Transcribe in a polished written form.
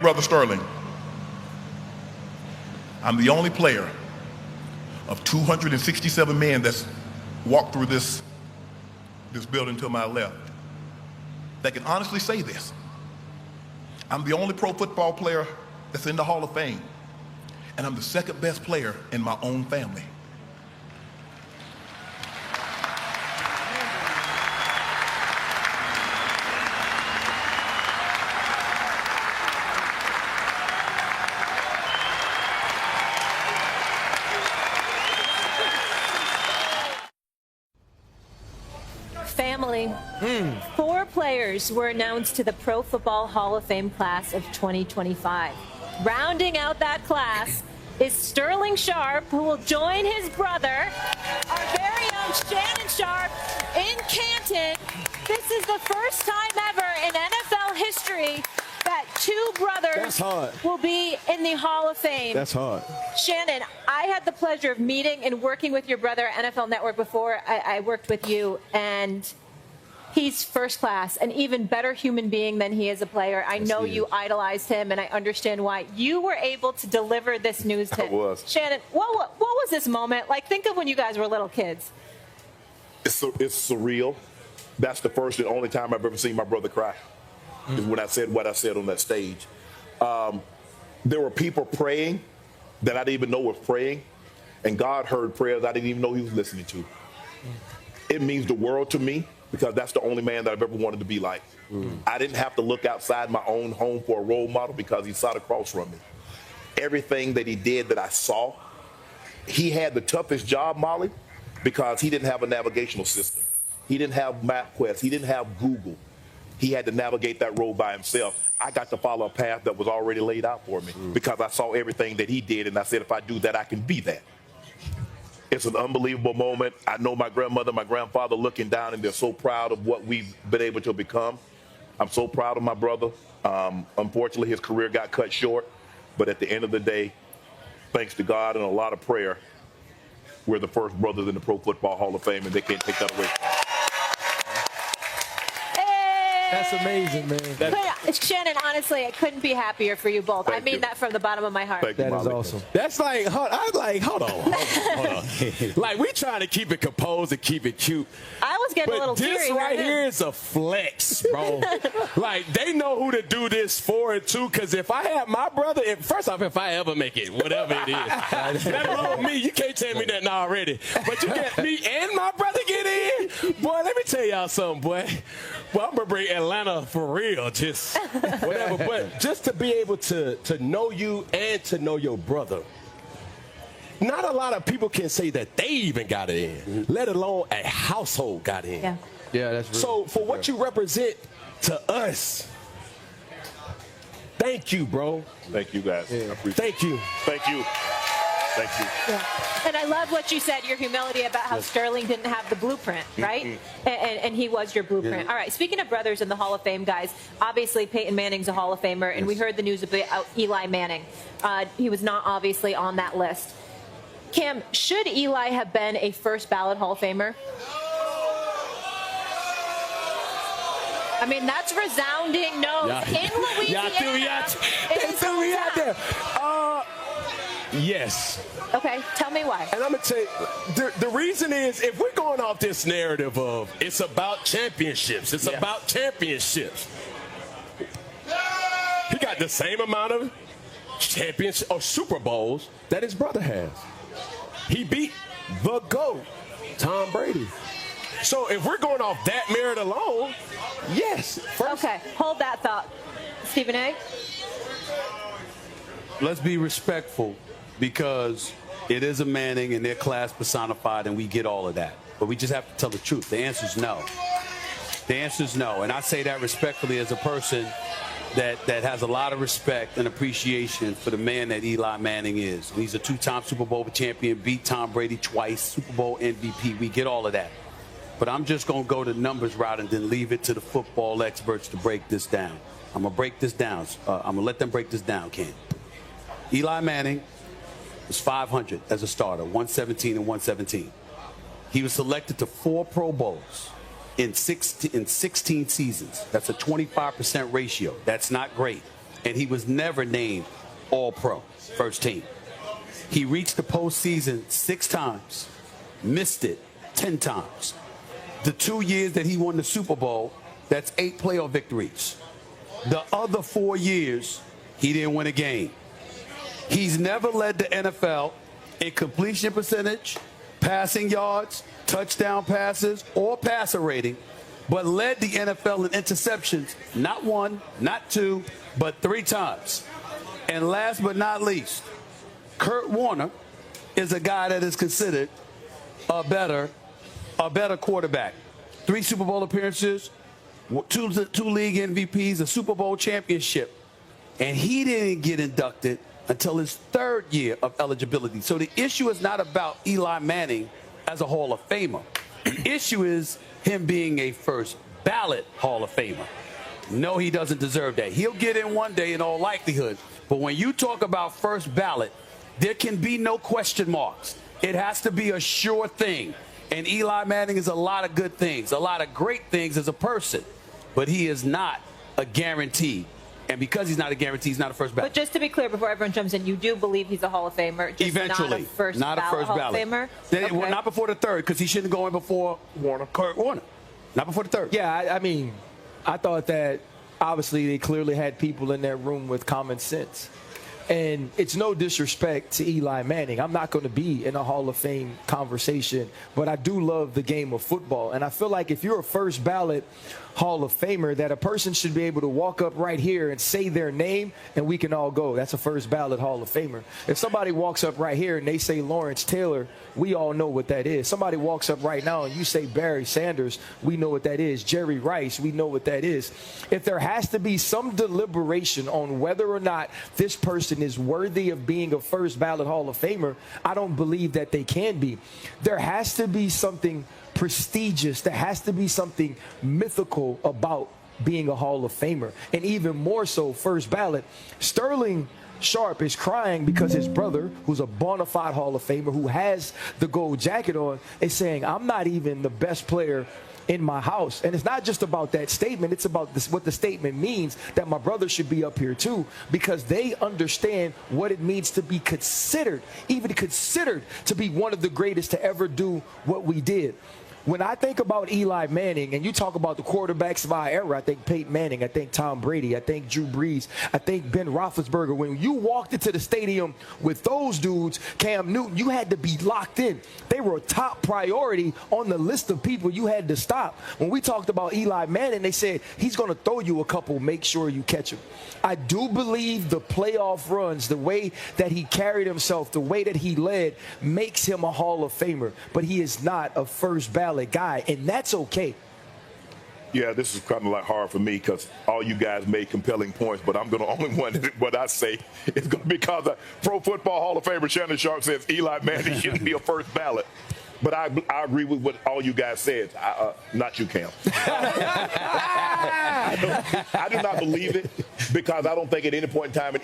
Brother Sterling, I'm the only player of 267 men that's walked through this building to my left that can honestly say this. I'm the only pro football player that's in the Hall of Fame, and I'm the second best player in my own family. Family. 4 players were announced to the Pro Football Hall of Fame class of 2025. Rounding out that class is Sterling Sharpe, who will join his brother, our very own Shannon Sharpe, in Canton. This is the first time ever in NFL history that 2 brothers will be in the Hall of Fame. That's hard. Shannon, I had the pleasure of meeting and working with your brother at NFL Network before I worked with you, and he's first class, an even better human being than he is a player. I know you idolized him, and I understand why. You were able to deliver this news to him. I was. Shannon, what was this moment? Like, think of when you guys were little kids. It's surreal. That's the first and only time I've ever seen my brother cry. Is when I said what I said on that stage. There were people praying that I didn't even know was praying, and God heard prayers I didn't even know he was listening to. It means the world to me because that's the only man that I've ever wanted to be like. I didn't have to look outside my own home for a role model because he sat across from me. Everything that he did that I saw, he had the toughest job, Molly, because he didn't have a navigational system. He didn't have MapQuest. He didn't have Google. He had to navigate that road by himself. I got to follow a path that was already laid out for me because I saw everything that he did, and I said, if I do that, I can be that. It's an unbelievable moment. I know my grandmother, my grandfather looking down, and they're so proud of what we've been able to become. I'm so proud of my brother. Unfortunately, his career got cut short, but at the end of the day, thanks to God and a lot of prayer, we're the first brothers in the Pro Football Hall of Fame, and they can't take that away. That's amazing, man. Shannon, honestly, I couldn't be happier for you both. I mean that from the bottom of my heart. That is awesome. That's like, hold on. Like, we trying to keep it composed and keep it cute. I was getting a little teary. This right here is a flex, bro. Like, they know who to do this for and to, because if I have my brother, first off, if I ever make it, whatever it is, let alone me, you can't tell me that already. But you get me and my brother get in, boy, let me tell y'all something, boy. Well, I'm going to bring Atlanta for real, just whatever. But just to be able to know you and to know your brother, not a lot of people can say that they even got it in, let alone a household got in. Yeah, that's real. So for what you represent to us, thank you, bro. Thank you, guys. Yeah. I appreciate Thank you. Thank you. Thank you. Yeah. And I love what you said, your humility about how Sterling didn't have the blueprint, right? And he was your blueprint. All right, speaking of brothers in the Hall of Fame, guys, obviously Peyton Manning's a Hall of Famer, and we heard the news about Eli Manning. He was not obviously on that list. Cam, should Eli have been a first ballot Hall of Famer? I mean, that's resounding no's. In Louisiana, they threw me out there. Yes. Okay, tell me why. And I'm going to tell you, the reason is, if we're going off this narrative of it's about championships, it's about championships. He got the same amount of championships or Super Bowls that his brother has. He beat the GOAT, Tom Brady. So if we're going off that merit alone, yes. Okay, hold that thought. Stephen A.? Let's be respectful, because it is a Manning and their class personified, and we get all of that. But we just have to tell the truth. The answer is no. The answer is no. And I say that respectfully as a person that has a lot of respect and appreciation for the man that Eli Manning is. He's a 2-time Super Bowl champion, beat Tom Brady twice, Super Bowl MVP. We get all of that. But I'm just going to go the numbers route and then leave it to the football experts to break this down. I'm going to break this down. I'm going to let them break this down, Ken. Eli Manning was 500 as a starter, 117 and 117. He was selected to 4 Pro Bowls in 16 seasons. That's a 25% ratio. That's not great. and he was never named All-Pro, first team. He reached the postseason 6 times, missed it 10 times. The 2 years that he won the Super Bowl, that's 8 playoff victories. The other 4 years, he didn't win a game. He's never led the NFL in completion percentage, passing yards, touchdown passes, or passer rating, but led the NFL in interceptions, not 1, not 2, but 3 times. And last but not least, Kurt Warner is a guy that is considered a better quarterback. 3 Super Bowl appearances, 2 league MVPs, a Super Bowl championship. And he didn't get inducted until his 3rd year of eligibility. So the issue is not about Eli Manning as a Hall of Famer. The issue is him being a first ballot Hall of Famer. No, he doesn't deserve that. He'll get in one day in all likelihood. But when you talk about first ballot, there can be no question marks. It has to be a sure thing. And Eli Manning is a lot of good things, a lot of great things as a person. But he is not a guarantee. And because he's not a guarantee, he's not a first ballot. But just to be clear, before everyone jumps in, you do believe he's a Hall of Famer, just eventually, not a first ballot Hall of Famer? Okay. Well, not before the 3rd, because he shouldn't go in before Kurt Warner. Not before the 3rd. Yeah, I mean, I thought that obviously they clearly had people in that room with common sense. And it's no disrespect to Eli Manning. I'm not going to be in a Hall of Fame conversation, but I do love the game of football. And I feel like if you're a first ballot Hall of Famer, that a person should be able to walk up right here and say their name, and we can all go. That's a first ballot Hall of Famer. If somebody walks up right here and they say Lawrence Taylor, we all know what that is. Somebody walks up right now and you say Barry Sanders, we know what that is. Jerry Rice, we know what that is. If there has to be some deliberation on whether or not this person is worthy of being a first ballot Hall of Famer, I don't believe that they can be. There has to be something prestigious. There has to be something mythical about being a Hall of Famer. And even more so, first ballot. Sterling Sharpe is crying because his brother, who's a bona fide Hall of Famer, who has the gold jacket on, is saying, I'm not even the best player in my house. And it's not just about that statement. It's about what the statement means, that my brother should be up here too, because they understand what it means to be considered, even considered to be one of the greatest to ever do what we did. When I think about Eli Manning, and you talk about the quarterbacks of our era, I think Peyton Manning, I think Tom Brady, I think Drew Brees, I think Ben Roethlisberger. When you walked into the stadium with those dudes, Cam Newton, you had to be locked in. They were a top priority on the list of people you had to stop. When we talked about Eli Manning, they said he's going to throw you a couple, make sure you catch him. I do believe the playoff runs, the way that he carried himself, the way that he led, makes him a Hall of Famer. But he is not a first ballot guy, and that's okay. Yeah, this is kind of like hard for me because all you guys made compelling points, but I'm going to only one what I say is going to be because Pro Football Hall of Famer Shannon Sharpe says Eli Manning shouldn't be a first ballot. But I agree with what all you guys said. Not you, Cam. I do not believe it because I don't think at any point in time